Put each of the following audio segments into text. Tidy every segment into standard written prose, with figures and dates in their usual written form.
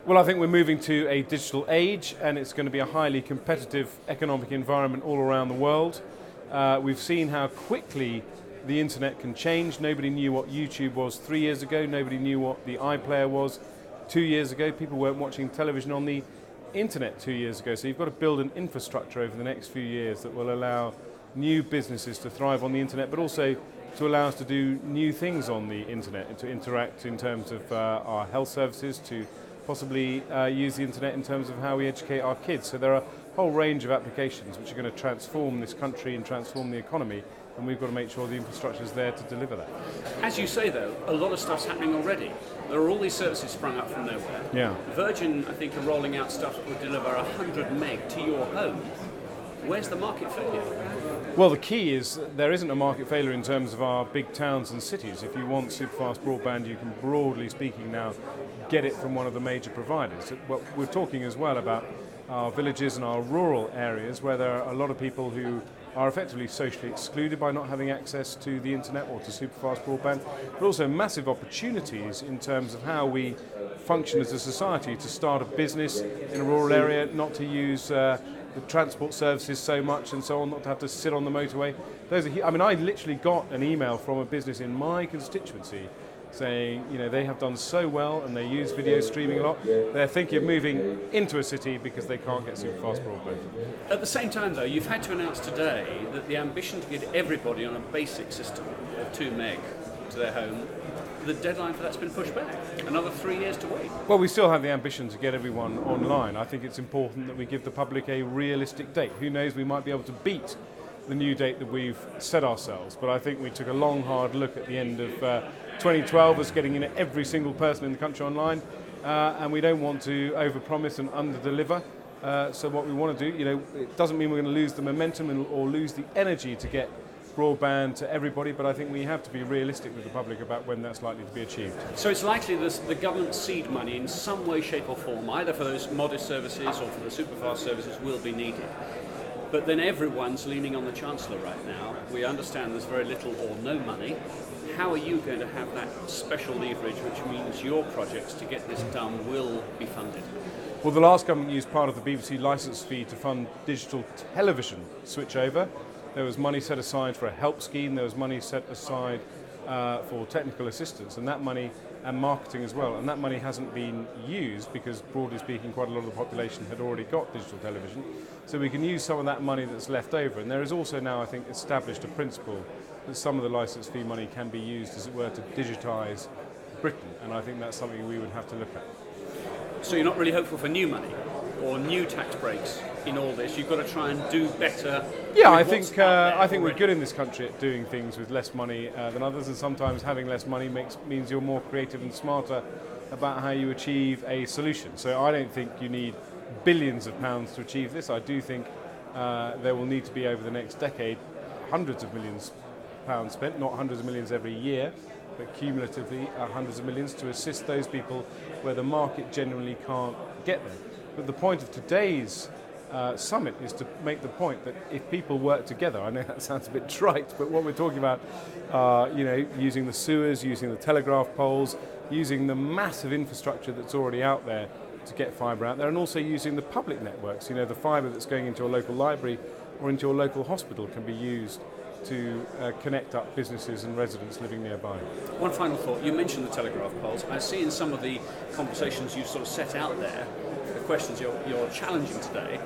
Well, I think we're moving to a digital age, and it's going to be a highly competitive economic environment all around the world. We've seen how quickly the internet can change. Nobody knew what YouTube was 3 years ago. Nobody knew what the iPlayer was 2 years ago. People weren't watching television on the internet 2 years ago. So you've got to build an infrastructure over the next few years that will allow new businesses to thrive on the internet, but also to allow us to do new things on the internet and to interact in terms of our health services, to possibly use the internet in terms of how we educate our kids. So there are a whole range of applications which are going to transform this country and transform the economy, and we've got to make sure the infrastructure is there to deliver that. As you say though, a lot of stuff's happening already. There are all these services sprung up from nowhere. Yeah. Virgin, I think, are rolling out stuff that will deliver 100 meg to your home. Where's the market failure? Well, the key is there isn't a market failure in terms of our big towns and cities. If you want superfast broadband, you can, broadly speaking now, get it from one of the major providers. Well, we're talking as well about our villages and our rural areas where there are a lot of people who are effectively socially excluded by not having access to the internet or to superfast broadband, but also massive opportunities in terms of how we function as a society to start a business in a rural area, not to use the transport services so much and so on, not to have to sit on the motorway. I literally got an email from a business in my constituency saying, they have done so well and they use video streaming a lot. They're thinking of moving into a city because they can't get super fast broadband. At the same time, though, you've had to announce today that the ambition to get everybody on a basic system of 2 meg to their home, the deadline for that's been pushed back. Another 3 years to wait. Well, we still have the ambition to get everyone online. I think it's important that we give the public a realistic date. Who knows, we might be able to beat the new date that we've set ourselves. But I think we took a long, hard look at the end of 2012 as getting every single person in the country online, and we don't want to overpromise and underdeliver. So what we want to do, it doesn't mean we're going to lose the momentum or lose the energy to get broadband to everybody, but I think we have to be realistic with the public about when that's likely to be achieved. So it's likely the government seed money in some way, shape or form, either for those modest services or for the superfast services, will be needed. But then everyone's leaning on the Chancellor right now. We understand there's very little or no money. How are you going to have that special leverage, which means your projects to get this done will be funded? Well, the last government used part of the BBC licence fee to fund digital television switchover. There was money set aside for a help scheme, there was money set aside for technical assistance, and that money, and marketing as well, and that money hasn't been used because, broadly speaking, quite a lot of the population had already got digital television. So we can use some of that money that's left over, and there is also now, I think, established a principle that some of the licence fee money can be used, as it were, to digitise Britain, and I think that's something we would have to look at. So you're not really hopeful for new money or new tax breaks in all this? You've got to try and do better. Yeah, I think we're good in this country at doing things with less money than others, and sometimes having less money means you're more creative and smarter about how you achieve a solution. So I don't think you need billions of pounds to achieve this. I do think there will need to be, over the next decade, hundreds of millions of pounds spent, not hundreds of millions every year, but cumulatively hundreds of millions to assist those people where the market generally can't get them. But the point of today's summit is to make the point that if people work together, I know that sounds a bit trite, but what we're talking about, using the sewers, using the telegraph poles, using the massive infrastructure that's already out there to get fibre out there, and also using the public networks. The fibre that's going into your local library or into your local hospital can be used to connect up businesses and residents living nearby. One final thought. You mentioned the telegraph poles. I see in some of the conversations you sort of set out there, the questions you're challenging today,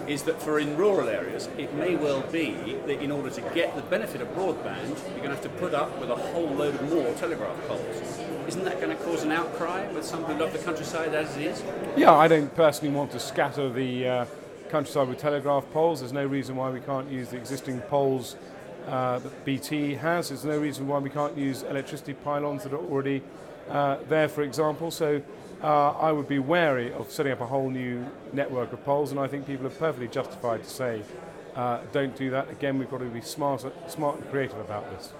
is that for in rural areas, it may well be that in order to get the benefit of broadband, you're going to have to put up with a whole load of more telegraph poles. Isn't that going to cause an outcry with some who love the countryside as it is? Yeah, I don't personally want to scatter the countryside with telegraph poles. There's no reason why we can't use the existing poles that BT has. There's no reason why we can't use electricity pylons that are already there, for example. So I would be wary of setting up a whole new network of poles, and I think people are perfectly justified to say don't do that. Again, we've got to be smart and creative about this.